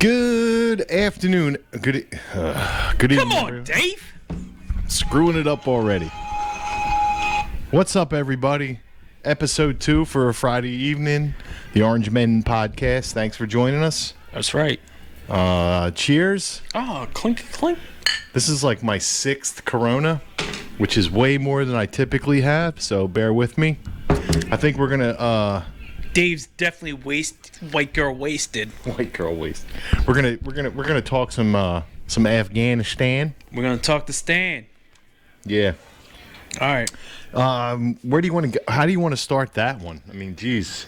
Good afternoon. Good evening. Come on, Dave. Screwing it up already. What's up, everybody? Episode 2 for a Friday evening. The Orange Men Podcast. Thanks for joining us. That's right. Cheers. Oh, clink, clink. This is like my 6th Corona, which is way more than I typically have, so bear with me. I think we're gonna Dave's definitely white girl wasted. White girl waste. We're gonna talk some Afghanistan. We're gonna talk to Stan. Yeah. All right. Where do you want to go? How do you want to start that one? I mean, geez.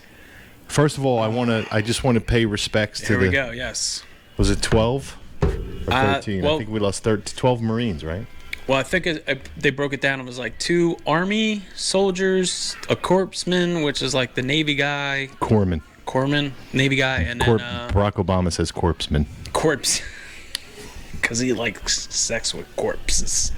First of all, I just want to pay respects to Here we go. Yes. Was it 12 or 13? Well, I think we lost 12 Marines, right? Well, I think they broke it down. It was like 2 Army soldiers, a corpsman, which is like the Navy guy. Corpsman, Navy guy, and then Barack Obama says corpsman. Corpse, because he likes sex with corpses.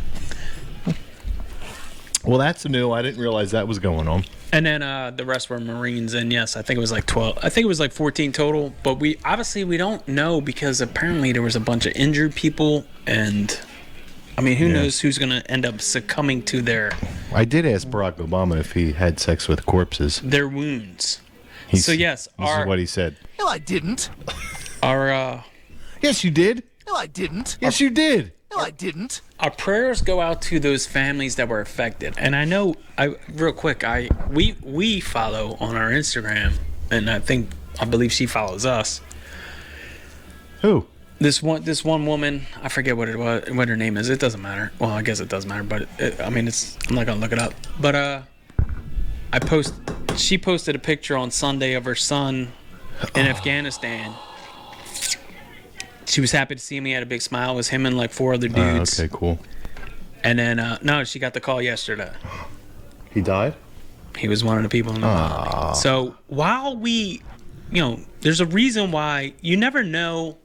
Well, that's new. I didn't realize that was going on. And then the rest were Marines, and yes, I think it was like 12. I think it was like 14 total, but we don't know because apparently there was a bunch of injured people, and I mean, who knows who's going to end up succumbing to I did ask Barack Obama if he had sex with corpses. Their wounds. So yes, this is what he said. No, I didn't. Yes, you did. No, I didn't. Yes, you did. No, I didn't. Our prayers go out to those families that were affected. And I know, real quick, we follow on our Instagram, and I believe she follows us. Who? This one woman, I forget what her name is. It doesn't matter. Well, I guess it does matter, but I'm not gonna look it up. But she posted a picture on Sunday of her son in Afghanistan. She was happy to see me. Had a big smile. It was him and like 4 other dudes. Okay, cool. And then no, she got the call yesterday. He died? He was one of the people in the body. So while there's a reason why you never know.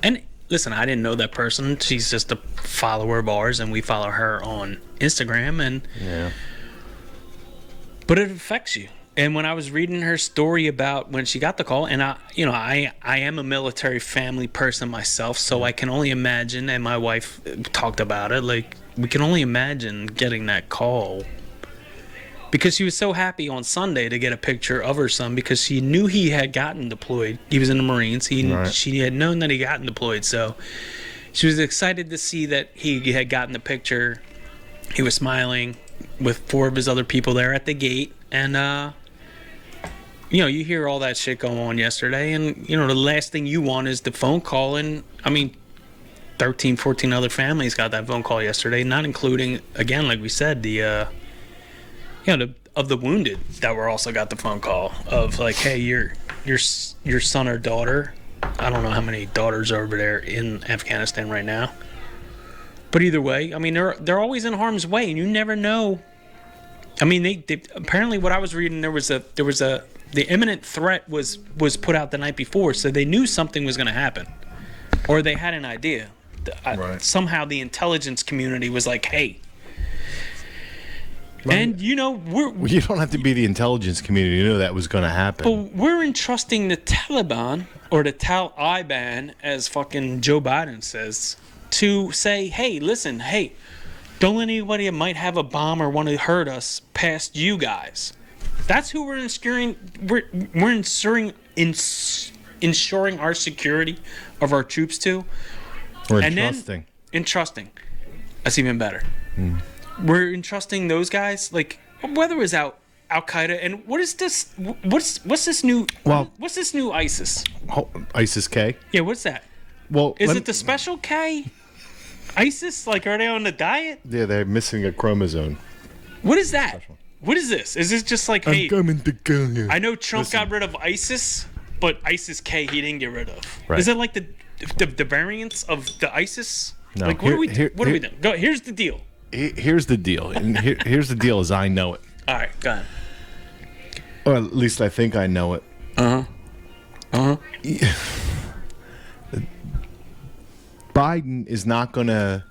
And listen, I didn't know that person. She's just a follower of ours, and we follow her on Instagram. And but it affects you. And when I was reading her story about when she got the call, and I am a military family person myself, so I can only imagine. And my wife talked about it. Like, we can only imagine getting that call. Because she was so happy on Sunday to get a picture of her son because she knew he had gotten deployed. He was in the Marines. She had known that he gotten deployed. So she was excited to see that he had gotten the picture. He was smiling with 4 of his other people there at the gate. And, you hear all that shit go on yesterday. And, the last thing you want is the phone call. And, 13, 14 other families got that phone call yesterday, not including, again, like we said, of the wounded that were also got the phone call of like, hey, your son or daughter. I don't know how many daughters are over there in Afghanistan right now. But either way, they're always in harm's way, and you never know. They apparently what I was reading the imminent threat was put out the night before, so they knew something was going to happen, or they had an idea. Right. Somehow the intelligence community was like, hey. And, you don't have to be the intelligence community to know that was going to happen. But we're entrusting the Taliban, or the Taliban, as fucking Joe Biden says, to say, hey, listen, don't let anybody that might have a bomb or want to hurt us past you guys. That's who we're ensuring. We're ensuring our security of our troops to. We're entrusting. Entrusting. That's even better. We're entrusting those guys, like whether it's Al Qaeda and what is this? What's this new? Well, what's this new ISIS? ISIS K. Yeah, what's that? Well, is it the special K? ISIS? Like, are they on the diet? Yeah, they're missing a chromosome. What is that? What is this? Is this just like, hey? I'm coming to kill you. I know Trump got rid of ISIS, but ISIS K he didn't get rid of. Right. Is it like the variants of the ISIS? No. Like, what are we doing? Go. Here's the deal. Here's the deal, and here's the deal as I know it. All right, go ahead. Or at least I think I know it. Biden is not going to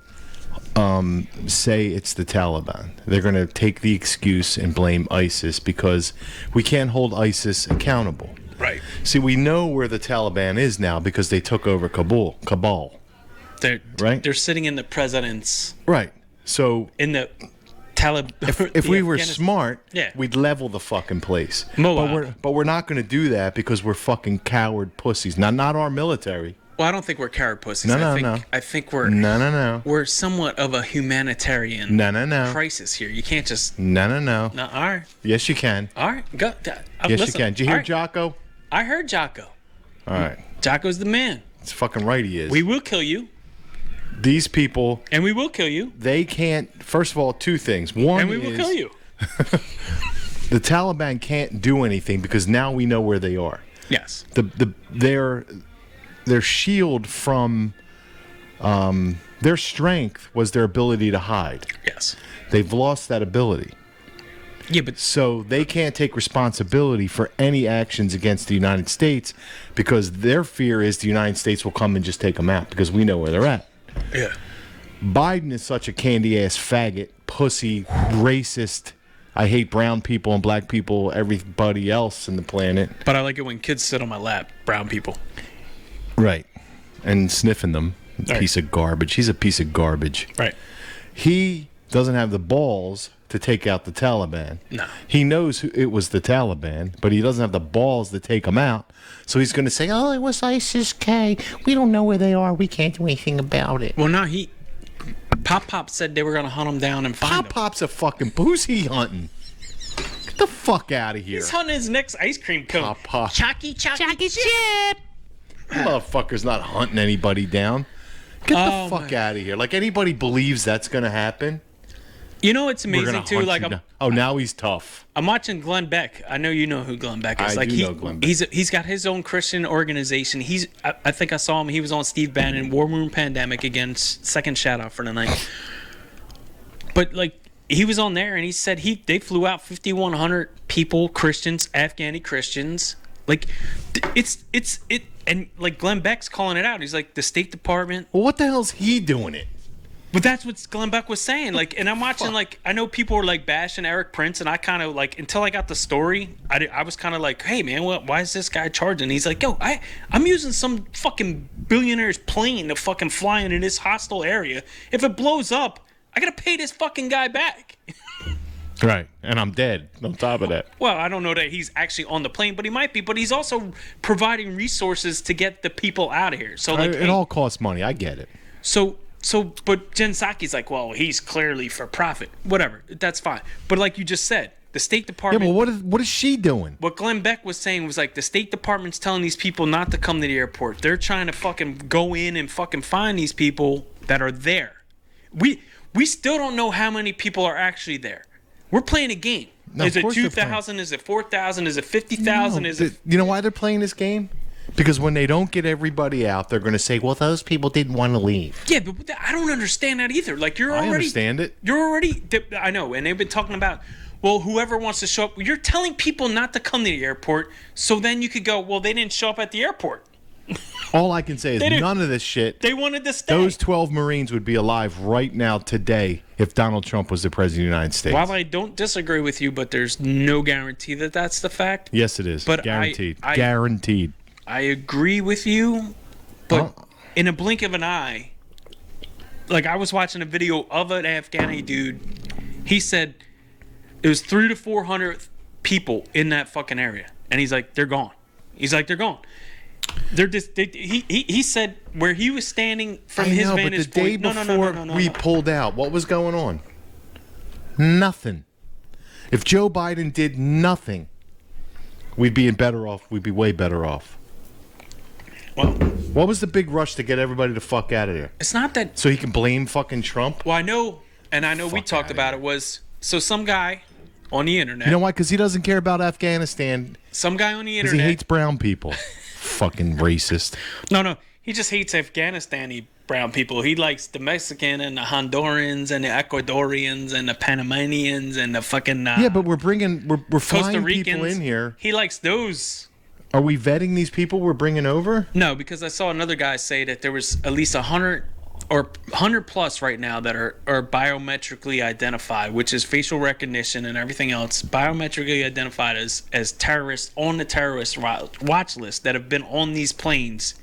say it's the Taliban. They're going to take the excuse and blame ISIS because we can't hold ISIS accountable. Right. Right. See, we know where the Taliban is now because they took over Kabul. They're Right. They're sitting in the president's Right. So in the Taliban. if we were smart, Yeah. we'd level the fucking place. Moab. But we're not going to do that because we're fucking coward pussies. Not our military. Well, I don't think we're coward pussies. No. I think we're we're somewhat of a humanitarian No. crisis here. You can't just No. no. All right, Yes, you can. all right, go. Yes, listen. you can. Did you hear All right. Jocko? I heard Jocko. All right. Jocko's the man. It's fucking right he is. We will kill you, These people, and we will kill you, they can't. First of all, two things. One and we will is kill you. the Taliban can't do anything because now we know where they are. Yes. Their shield from their strength was their ability to hide. Yes. They've lost that ability. Yeah, but So they can't take responsibility for any actions against the United States because their fear is the United States will come and just take them out because we know where they're at. yeah. Biden is such a candy-ass faggot, pussy, racist. I hate brown people and black people, everybody else in the planet. But I like it when kids sit on my lap, brown people. Right. And sniffing them. Right. Piece of garbage. He's a piece of garbage. Right. He doesn't have the balls to take out the Taliban. No. He knows it was the Taliban, but he doesn't have the balls to take them out. So he's going to say, oh, it was ISIS-K. We don't know where they are. We can't do anything about it. Well, no, Pop said they were going to hunt him down and find him. Pop's a fucking... Who's he hunting? Get the fuck out of here. He's hunting his next ice cream cone. Pop. Chalky chip. Motherfucker's not hunting anybody down. Get the fuck out of here. Like, anybody believes that's going to happen? You know what's We're amazing gonna too? hunt Like you down. Oh, now he's tough. I'm watching Glenn Beck. I know you know who Glenn Beck is. I Like do know Glenn Beck. He's got his own Christian organization. I think I saw him. He was on Steve Bannon, War Room Pandemic again. Second shout out for the night. But like he was on there and he said they flew out 5,100 people, Christians, Afghani Christians. Like it and like Glenn Beck's calling it out. He's like the State Department. Well, what the hell's he doing it? But that's what Glenn Beck was saying. Like, and I'm watching, like, I know people were like bashing Eric Prince, and I kind of like, until I got the story, I was kind of like, hey man, why is this guy charging? He's like, yo, I'm using some fucking billionaire's plane to fucking fly into this hostile area. If it blows up, I gotta pay this fucking guy back. Right, and I'm dead on top of that. Well, I don't know that he's actually on the plane, but he might be. But he's also providing resources to get the people out of here. So like, It all costs money. I get it. But Jen Psaki's like, well, he's clearly for profit. Whatever, that's fine. But like you just said, the State Yeah, Department. but what is she doing? What Glenn Beck was saying was like the State Department's telling these people not to come to the airport. They're trying to fucking go in and fucking find these people that are there. We still don't know how many people are actually there. We're playing a game. No, Is of it course they're 2,000? Is it 4,000? Is it 50,000? Is it? You know why they're playing this game? Because when they don't get everybody out, they're going to say, well, those people didn't want to leave. Yeah, but I don't understand that either. Like I understand it. You're already. I know, and they've been talking about. Well, whoever wants to show up, you're telling people not to come to the airport. So then you could go, well, they didn't show up at the airport. All I can say is none of this shit. They wanted to stay. Those 12 Marines would be alive right now today if Donald Trump was the president of the United States. While I don't disagree with you, but there's no guarantee that that's the fact. Yes, it is. But guaranteed. I Guaranteed. I agree with you, but in a blink of an eye, like I was watching a video of an Afghani dude. He said it was 300 to 400 people in that fucking area, and he's like, they're gone. He's like, they're gone. They're just. He said where he was standing from his vantage but the day point. before we pulled out, what was going on? Nothing. If Joe Biden did nothing, we'd be better off. We'd be way better off. Well, what was the big rush to get everybody the fuck out of there? it's not that. So he can blame fucking Trump? Well, I know we Fuck talked outta about here. it. Was so some guy on the internet. You know why? Because he doesn't care about Afghanistan. Some guy on the Because he internet. hates brown people. Fucking racist. No. He just hates Afghanistani brown people. He likes the Mexican and the Hondurans and the Ecuadorians and the Panamanians and the fucking Yeah, but we're Costa flying Ricans. people in here. He likes those. Are we vetting these people we're bringing over? No, because I saw another guy say that there was at least 100 or 100 plus right now that are biometrically identified, which is facial recognition and everything else, biometrically identified as terrorists on the terrorist watch list that have been on these planes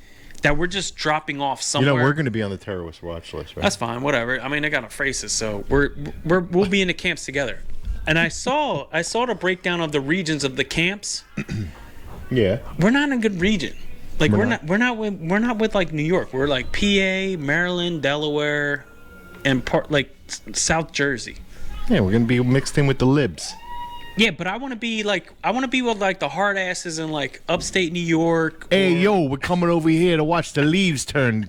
that we're just dropping off somewhere. We're going to be on the terrorist watch list, right? That's fine, whatever. I mean, they got our faces, so we'll be in the camps together. And I saw the breakdown of the regions of the camps. Yeah. We're not in a good region. Like we're not with like New York. We're like PA, Maryland, Delaware, and South Jersey. Yeah, we're gonna be mixed in with the libs. Yeah, but I want to be with like the hard asses in like upstate New York. Hey, yo, we're coming over here to watch the leaves turn.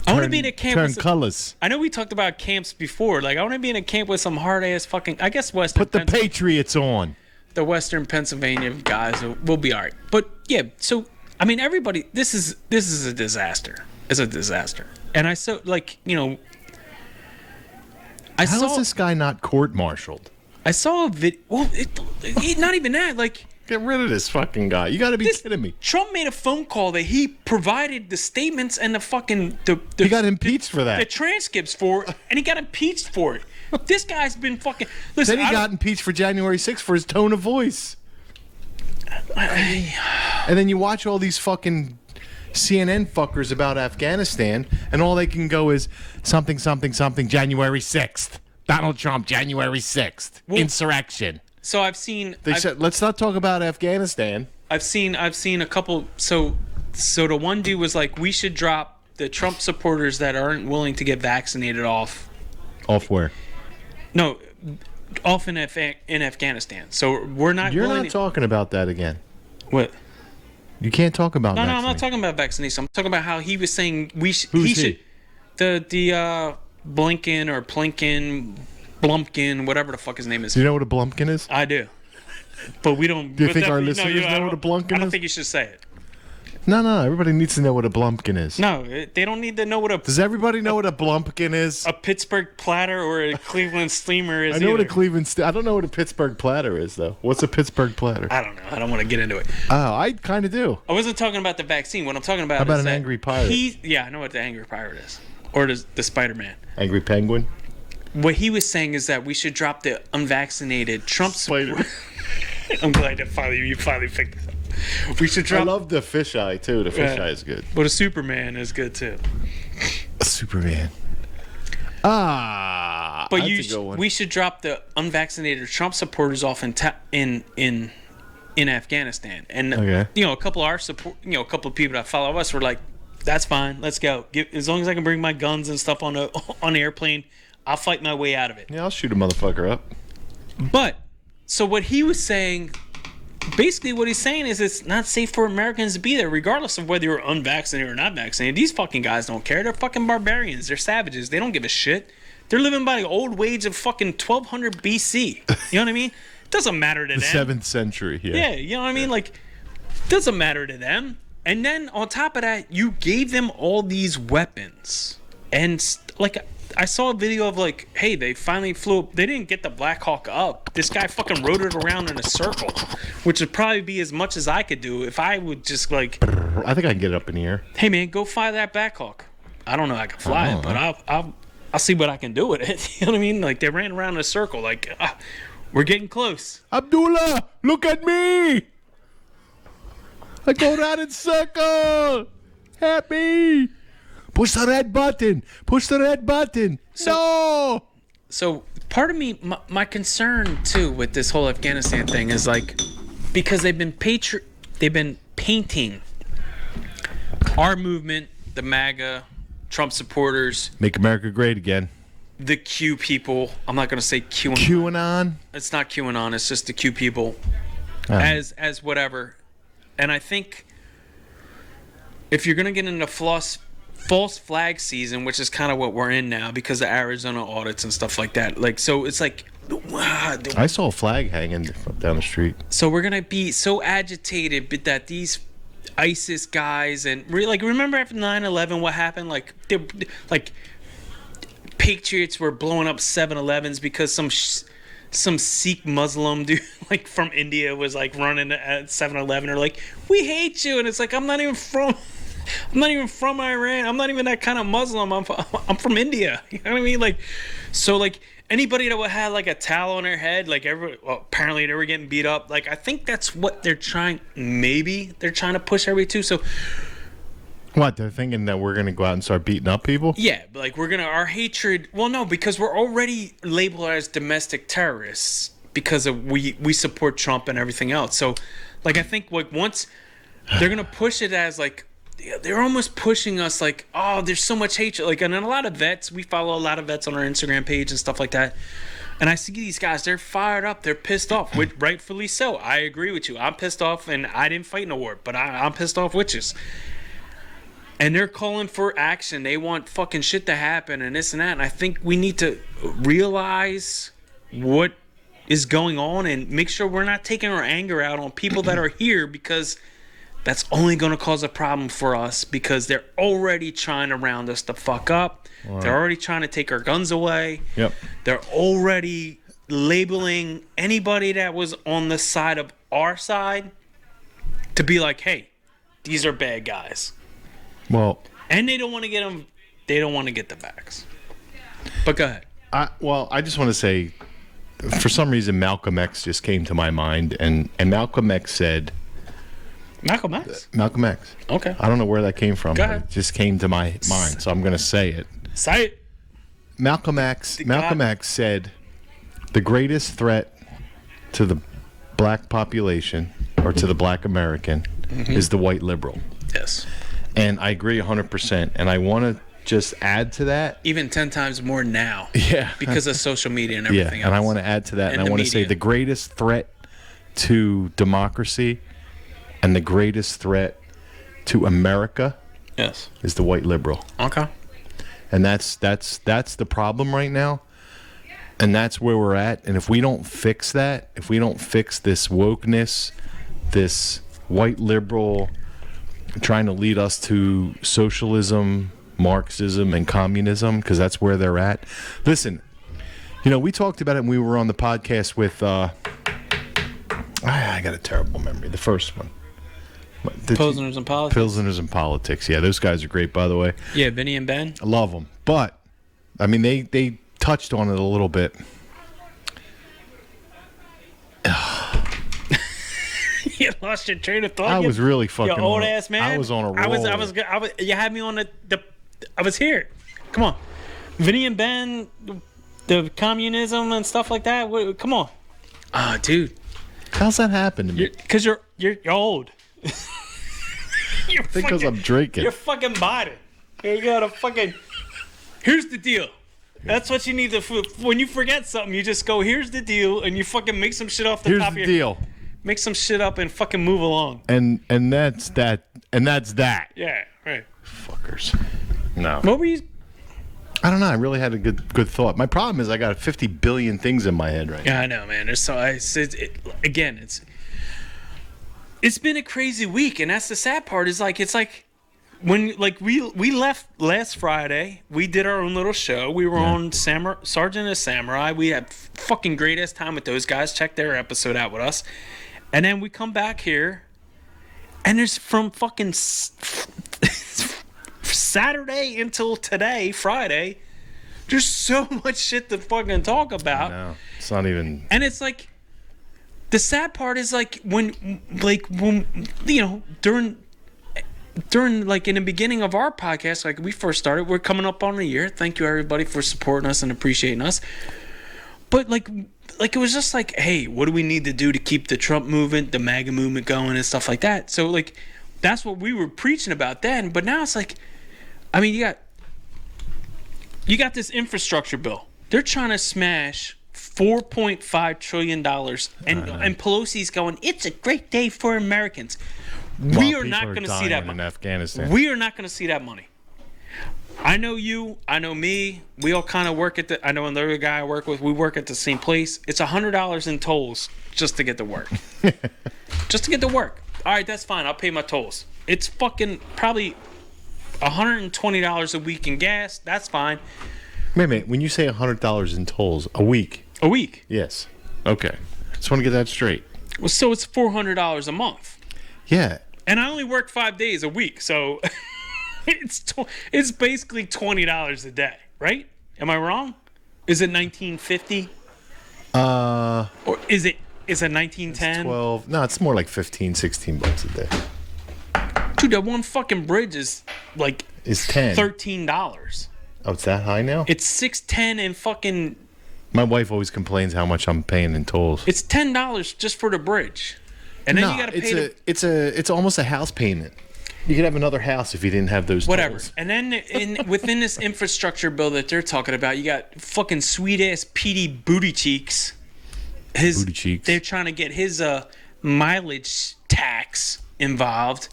I want to be in a camp. Turn colors. I know we talked about camps before. Like I want to be in a camp with some hard ass fucking. I guess Western. Put the Patriots on. The Western Pennsylvania guys will be all right. But yeah, so I mean, everybody, this is a disaster. It's a disaster. And I saw How is this guy not court-martialed? I saw a video. Well, not even that. Like, get rid of this fucking guy. You got to be kidding me. Trump made a phone call that he provided the statements and the fucking he got impeached for that. The transcripts for it, and he got impeached for it. This guy's been fucking. Listen, then he got impeached for January 6th for his tone of voice. And then you watch all these fucking CNN fuckers about Afghanistan, and all they can go is something, something, something, January 6th. Donald Trump, January 6th. Insurrection. So I've seen. They said, let's not talk about Afghanistan. I've seen a couple. So the one dude was like, we should drop the Trump supporters that aren't willing to get vaccinated off. Off where? No, off in Afghanistan. So we're not. You're not talking about that again. What? You can't talk about. No, I'm not talking about vaccination. I'm talking about how he was saying Who's he should. The Blinken or Plinken, Blumpkin, whatever the fuck his name is. Do you know what a Blumpkin is? I do. But we don't. Do you think our listeners know what a Blumpkin is? I don't think you should say it. No. Everybody needs to know what a Blumpkin is. No, they don't need to know what a. Does everybody know what a Blumpkin is? A Pittsburgh platter or a Cleveland steamer is. I know what a Cleveland. I don't know what a Pittsburgh platter is though. What's a Pittsburgh platter? I don't know. I don't want to get into it. Oh, I kind of do. I wasn't talking about the vaccine. What I'm talking about. How about is an angry pirate? Yeah, I know what the angry pirate is, or the Spider-Man. Angry penguin. What he was saying is that we should drop the unvaccinated Trump Spider. I'm glad that you finally picked this up. We should drop. I love the fisheye too. The fisheye is good. But a Superman is good too. A Superman. But we should drop the unvaccinated Trump supporters off in Afghanistan. And okay. A couple of our support, a couple of people that follow us were like, "That's fine. Let's go. As long as I can bring my guns and stuff on the airplane, I'll fight my way out of it." Yeah, I'll shoot a motherfucker up. But so what he was saying. Basically, what he's saying is it's not safe for Americans to be there, regardless of whether you're unvaccinated or not vaccinated. These fucking guys don't care. They're fucking barbarians. They're savages. They don't give a shit. They're living by the old ways of fucking 1200 BC. You know what I mean? It doesn't matter to them. The 7th century, yeah. Yeah, you know what I mean? Like, doesn't matter to them. And then on top of that, you gave them all these weapons. And, like, I saw a video of like, hey, they finally flew. They didn't get the Black Hawk up. This guy fucking rode it around in a circle, which would probably be as much as I could do if I would just like. I think I can get it up in the air. Hey man, go fly that Black Hawk. I don't know how I can fly it, but I'll see what I can do with it. You know what I mean? Like they ran around in a circle. Like we're getting close. Abdullah, look at me. I go down in circle. Happy. Push the red button. Push the red button. No. So part of me, my concern too with this whole Afghanistan thing is like, because they've been painting our movement, the MAGA, Trump supporters, Make America Great Again. the Q people. I'm not gonna say QAnon. QAnon. It's not QAnon. It's just the Q people, as whatever. And I think if you're gonna get into false flag season, which is kind of what we're in now because of Arizona audits and stuff like that. Like, so it's like, I saw a flag hanging down the street. So we're gonna be so agitated, but that these ISIS guys and like remember after 9/11 what happened? Like patriots were blowing up 7-Elevens because some Sikh Muslim dude like from India was like running at 7-Eleven or like, we hate you, and it's like I'm not even from I'm not even from Iran. I'm not even that kind of Muslim. I'm from India. You know what I mean? Like, so like anybody that would have like a towel on their head, like apparently they were getting beat up. Like, I think that's what they're trying. Maybe they're trying to push everybody to. So. What, they're thinking that we're going to go out and start beating up people? Yeah, but like our hatred. Well, no, because we're already labeled as domestic terrorists because of we support Trump and everything else. So, like, I think like once they're gonna push it as like they're almost pushing us like, oh, there's so much hatred. Like, and then a lot of vets, we follow a lot of vets on our Instagram page and stuff like that. And I see these guys, they're fired up, they're pissed off, which rightfully so. I agree with you. I'm pissed off, and I didn't fight in a war, but I'm pissed off with you. And they're calling for action. They want fucking shit to happen and this and that. And I think we need to realize what is going on and make sure we're not taking our anger out on people that are here, because that's only going to cause a problem for us, because they're already trying to round us the fuck up. Right. They're already trying to take our guns away. Yep. They're already labeling anybody that was on the side of our side to be like, hey, these are bad guys. Well, and they don't want to get them. They don't want to get the backs. But go ahead. I just want to say, for some reason, Malcolm X just came to my mind, and Malcolm X said. Malcolm X. Malcolm X. Okay. I don't know where that came from. Go ahead. But it just came to my mind, so I'm going to say it. Say it. Malcolm X said, the greatest threat to the black population, or to the black American, is the white liberal. Yes. And I agree 100%. And I want to just add to that. Even 10 times more now. Yeah. Because of social media and everything else. And I want to add to that. And I want to say the greatest threat to democracy and the greatest threat to America is the white liberal. Okay. And that's the problem right now. And that's where we're at. And if we don't fix that, if we don't fix this wokeness, this white liberal trying to lead us to socialism, Marxism, and communism, because that's where they're at. Listen, we talked about it when we were on the podcast with, I got a terrible memory, the first one. Pilsners and Politics. Pilsners and Politics, yeah, those guys are great, by the way. Yeah, Vinny and Ben. I love them. But, I mean, they touched on it a little bit. You lost your train of thought. I was really fucking. Your old ass man. I was on a roll. I was. You had me on the. I was here. Come on, Vinny and Ben, the communism and stuff like that. Come on, dude. How's that happen to me? Because you're old. Because I'm drinking. You're fucking Biden. You gotta fucking. Here's the deal. That's what you need to. When you forget something, you just go, "Here's the deal," and you fucking make some shit off the top of your. Here's the deal. Make some shit up and fucking move along. And that's that. And that's that. Yeah, right. Fuckers. No. What were you? I don't know. I really had a good thought. My problem is I got 50 billion things in my head right now. Yeah, I know, man. It's been a crazy week, and that's the sad part. It's like when we left last Friday, we did our own little show. We were on Sergeant and Samurai. We had fucking great ass time with those guys. Check their episode out with us. And then we come back here, and there's from fucking Saturday until today, Friday, there's so much shit to fucking talk about. No, it's not even. And it's like, the sad part is when during like in the beginning of our podcast, like we first started, we're coming up on a year. Thank you everybody for supporting us and appreciating us. But like it was just like, hey, what do we need to do to keep the Trump movement, the MAGA movement going and stuff like that? So like, that's what we were preaching about then. But now it's like, I mean, you got this infrastructure bill. They're trying to smash $4.5 trillion. And Pelosi's going, it's a great day for Americans. We are not going to see that money. In Afghanistan. We are not going to see that money. I know you. I know me. We all kind of work at I know another guy I work with. We work at the same place. It's $100 in tolls just to get to work. Just to get to work. All right, that's fine. I'll pay my tolls. It's fucking probably $120 a week in gas. That's fine. Wait a minute. When you say $100 in tolls a week. A week. Yes. Okay. Just want to get that straight. Well, so it's $400 a month. Yeah. And I only work 5 days a week, so It's basically $20 a day, right? Am I wrong? Is it 1950? Or is it 1910? 12. No, it's more like 15, 16 bucks a day. Dude, that one fucking bridge is like It's 10. $13. Oh, it's that high now? It's $6.10 and fucking. My wife always complains how much I'm paying in tolls. It's $10 just for the bridge, and then you gotta pay it's almost a house payment. You could have another house if you didn't have those whatever. tolls. And then within this infrastructure bill that they're talking about, you got fucking sweet ass PD Booty Cheeks. Booty Cheeks. They're trying to get his mileage tax involved.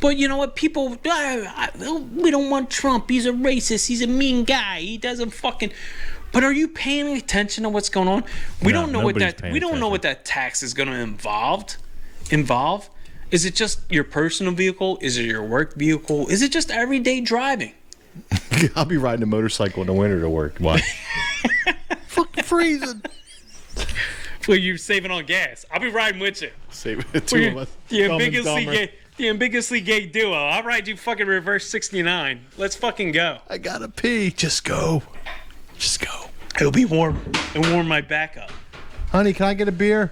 But you know what? People, we don't want Trump. He's a racist. He's a mean guy. He doesn't fucking. But are you paying attention to what's going on? We don't know what that tax is going to involve. Is it just your personal vehicle? Is it your work vehicle? Is it just everyday driving? I'll be riding a motorcycle in the winter to work. Why? Fucking freezing. Well, you're saving on gas. I'll be riding with you. Save it. Two of us. The ambiguously gay duo. I'll ride you fucking reverse 69. Let's fucking go. I gotta pee. Just go. Just go. It'll be warm and warm my back up. Honey, can I get a beer?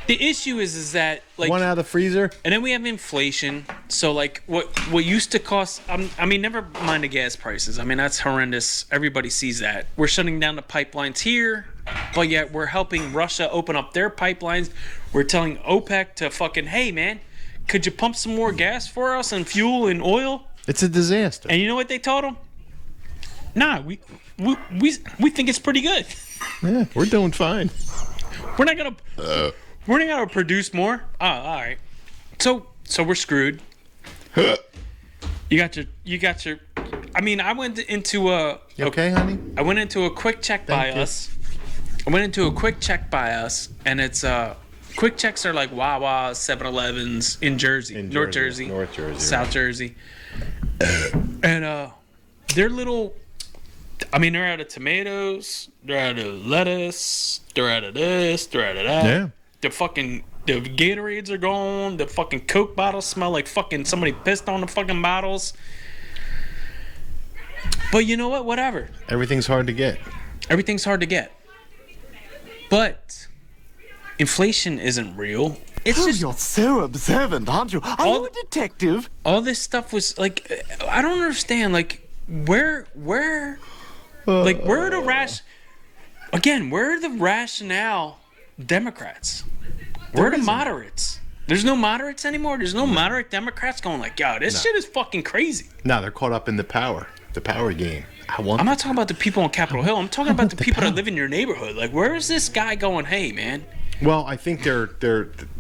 The issue is that like One out of the freezer. and then we have inflation. So like what used to cost I mean never mind the gas prices. I mean that's horrendous. Everybody sees that. We're shutting down the pipelines here, but yet we're helping Russia open up their pipelines. We're telling OPEC to fucking, hey man, could you pump some more gas for us and fuel and oil? It's a disaster. And you know what they told them? Nah, we think it's pretty good. Yeah, we're doing fine. We're not gonna produce more. Oh, all right. So we're screwed. You got your. I mean, I went into a. You okay, honey? I went into a quick check by us. I went into a quick check by us, and it's quick checks are like Wawa, 7-Elevens in Jersey, North Jersey, South Jersey, and they're little. I mean, they're out of tomatoes, they're out of lettuce, they're out of this, they're out of that. Yeah. The Gatorades are gone. The fucking Coke bottles smell like fucking somebody pissed on the fucking bottles. But you know what? Whatever. Everything's hard to get. Everything's hard to get. But inflation isn't real. It's just You're so observant, aren't you? Are you a detective? all this stuff was like I don't understand. Like where are the where are the rationale Democrats? Where are the moderates? There's no moderates anymore. There's no moderate Democrats going like, yo, this shit is fucking crazy. No, they're caught up in the power game. I'm not talking about the people on Capitol Hill. I'm talking about the people that live in your neighborhood. Like, where is this guy going? Hey, man. Well, I think they're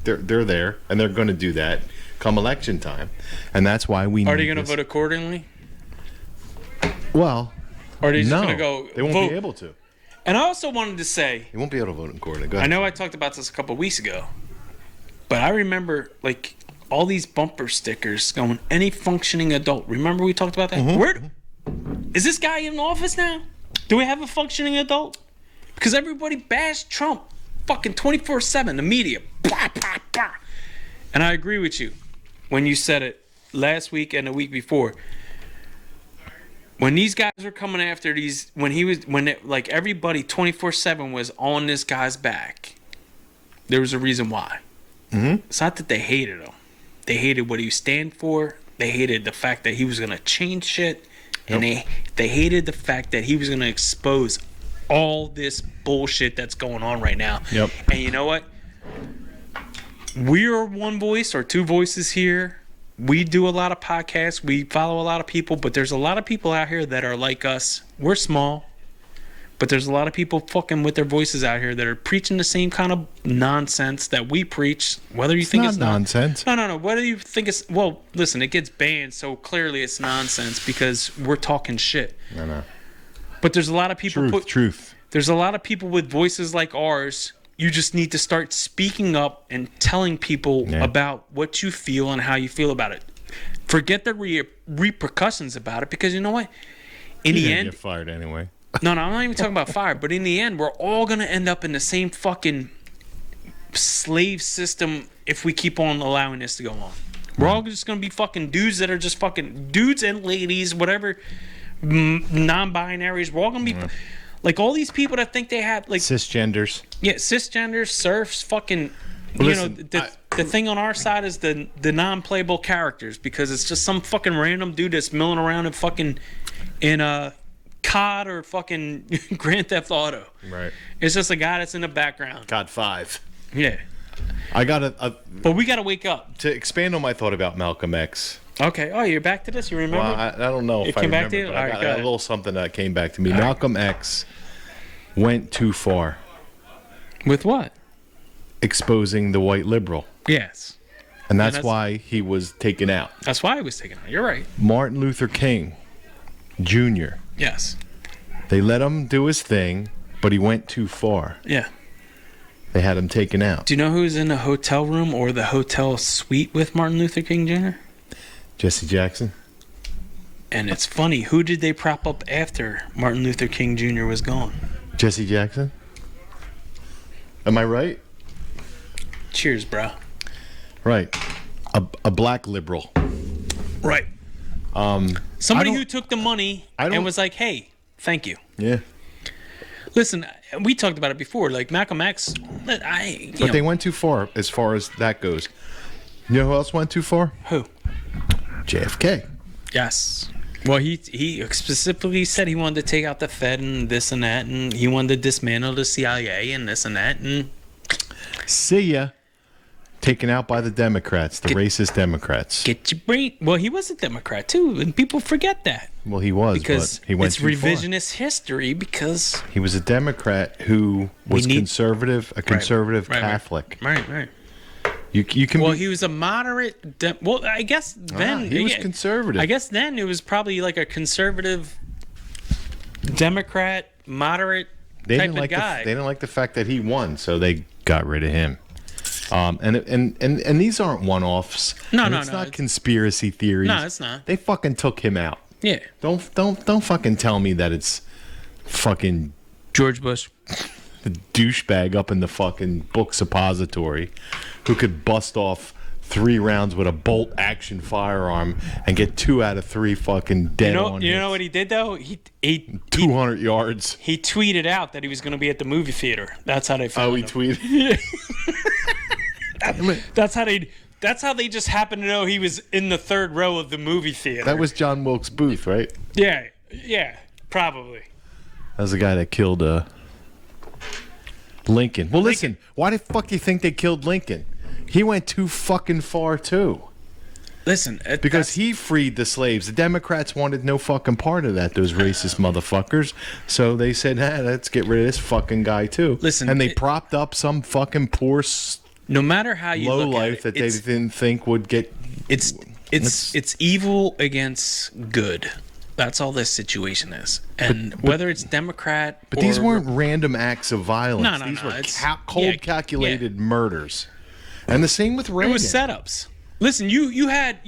there, and they're going to do that come election time, and that's why we. Are they going to vote accordingly? Well, or are they just no, going to go? they won't vote? be able to. And I also wanted to say, They won't be able to vote accordingly. Go I ahead. know I talked about this a couple weeks ago, but I remember like all these bumper stickers going, any functioning adult. Remember we talked about that? Where is this guy in office now? Do we have a functioning adult? Because everybody bashed Trump fucking 24/7, the media. Blah, blah, blah. And I agree with you when you said it last week and the week before. When these guys were coming after these, like everybody 24/7 was on this guy's back, there was a reason why. Mm-hmm. It's not that they hated him. They hated what he stand for. They hated the fact that he was going to change shit. And they hated the fact that he was going to expose all this bullshit that's going on right now. Yep. And you know what? We are one voice or two voices here. We do a lot of podcasts. We follow a lot of people, but there's a lot of people out here that are like us. We're small, but there's a lot of people fucking with their voices out here that are preaching the same kind of nonsense that we preach. Whether you think it's nonsense. No. Whether you think it's, well, listen, it gets banned, so clearly it's nonsense because we're talking shit. No. But there's a lot of people. Truth. There's a lot of people with voices like ours. You just need to start speaking up and telling people about what you feel and how you feel about it. Forget the repercussions about it, because you know what? In the end, get fired anyway. No, I'm not even talking about fire. But in the end, we're all gonna end up in the same fucking slave system if we keep on allowing this to go on. We're all just gonna be fucking dudes that are just fucking dudes and ladies, whatever, non-binaries. We're all gonna be like all these people that think they have like cisgenders. Yeah, cisgenders, serfs, fucking. Well, you listen, know, the thing on our side is the non-playable characters because it's just some fucking random dude that's milling around in fucking COD or fucking Grand Theft Auto. Right. It's just a guy that's in the background. COD 5. Yeah. I got But we gotta wake up. to expand on my thought about Malcolm X. Okay. Oh, you're back to this. You remember? Well, I don't know if I came remember, back to you? but All I right, got go a ahead. little something that came back to me. Malcolm X went too far, With what? exposing the white liberal, Yes. and that's why he was taken out. That's why I was taking it. You're right. Martin Luther King Jr. Yes. They let him do his thing, but he went too far. Yeah. They had him taken out. Do you know who's in the hotel room or the hotel suite with Martin Luther King Jr.? Jesse Jackson. And it's funny, who did they prop up after Martin Luther King Jr. was gone? Jesse Jackson. Am I right? Cheers, bro. Right. A black liberal. Right. I Somebody don't- who took the money I don't- and was like, hey, thank you. Yeah. Listen, we talked about it before. Like, Malcolm X, But they went too far as that goes. You know who else went too far? Who? JFK. Yes. Well, he specifically said he wanted to take out the Fed and this and that, and he wanted to dismantle the CIA and this and that, and See ya. Taken out by the Democrats, the racist Democrats. get your brain. Well, he was a Democrat too, and people forget that Well, he was, because but he went it's too far. revisionist history. Because He was a Democrat who was conservative, a conservative right, Catholic. right. You can Well, be, he was a moderate. Well, I guess then he was conservative. I guess then it was probably like a conservative Democrat, moderate they type didn't of like guy. they didn't like the fact that he won, so they got rid of him. And these aren't one-offs. No, and no, it's no, not it's- conspiracy theories. No, it's not. They fucking took him out. Yeah, Don't fucking tell me that it's fucking George Bush. the douchebag up in the fucking book suppository who could bust off 3 rounds with a bolt action firearm and get 2 out of 3 fucking dead on You hits. know what he did though? He 200 yards. he tweeted out that he was going to be at the movie theater. That's how they found Oh, he him. tweeted. That's how they just happened to know he was in the 3rd row of the movie theater. That was John Wilkes Booth, right? Yeah, probably. That was the guy that killed Lincoln. Well, listen, why the fuck do you think they killed Lincoln? He went too fucking far, too. Listen, Because he freed the slaves. The Democrats wanted no fucking part of that, those racist motherfuckers. So they said, let's get rid of this fucking guy, too. Listen, and they propped up some fucking poor no matter how you low look at life it, that they didn't think would get... it's evil against good. That's all this situation is. And whether it's Democrat But these weren't random acts of violence. No, These no, were it's- cold, calculated murders. And the same with Reagan. It was setups. Listen, you had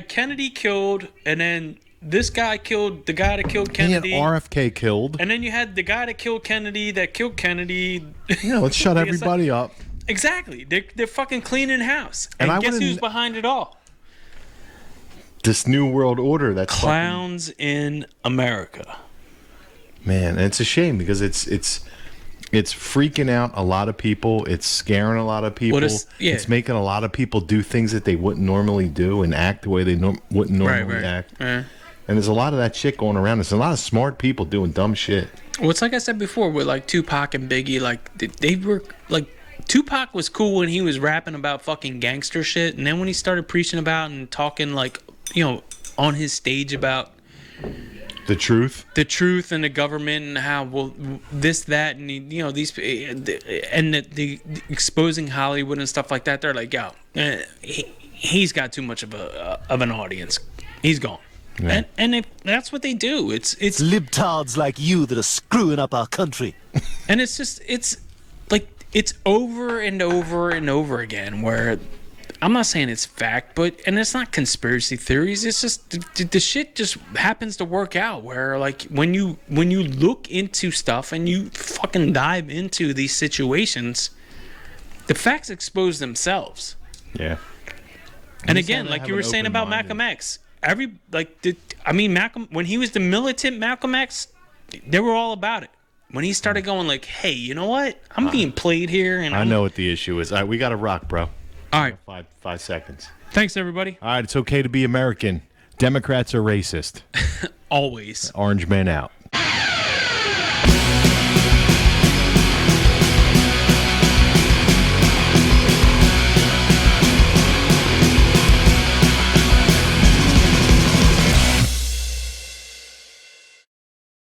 Kennedy killed, and then this guy killed the guy that killed And you had Kennedy, RFK killed. and then you had the guy that killed Kennedy that killed Kennedy. Yeah, let's shut Like, it's everybody up. Exactly. They're fucking cleaning house. And And I guess wanna who's kn- behind it all? This new world order that's fucking, Clowns in America. man, and it's a shame because it's freaking out a lot of people. It's scaring a lot of people. It's making a lot of people do things that they wouldn't normally do and act the way they wouldn't normally act. Yeah. And there's a lot of that shit going around. There's a lot of smart people doing dumb shit. Well, it's like I said before with like Tupac and Biggie, like they were like Tupac was cool when he was rapping about fucking gangster shit, and then when he started preaching about and talking like, you know, on his stage about The truth. and the government and how well this, that, and you know these and the exposing Hollywood and stuff like that. They're like, yo, he's got too much of an audience. He's gone. Yeah. And if that's what they do, it's Libtards like you that are screwing up our country. and it's just it's like it's over and over and over again where I'm not saying it's fact, but and it's not conspiracy theories. It's just the shit just happens to work out where like when you look into stuff and you fucking dive into these situations, the facts expose themselves. Yeah. And again, like you were saying about Malcolm X, Malcolm, when he was the militant Malcolm X, they were all about it. When he started going like, hey, you know what? I'm being played here. And I know what the issue is. All right, we got to rock, bro. All right. 5 seconds. Thanks, everybody. All right, it's okay to be American. Democrats are racist. Always. Orange man out.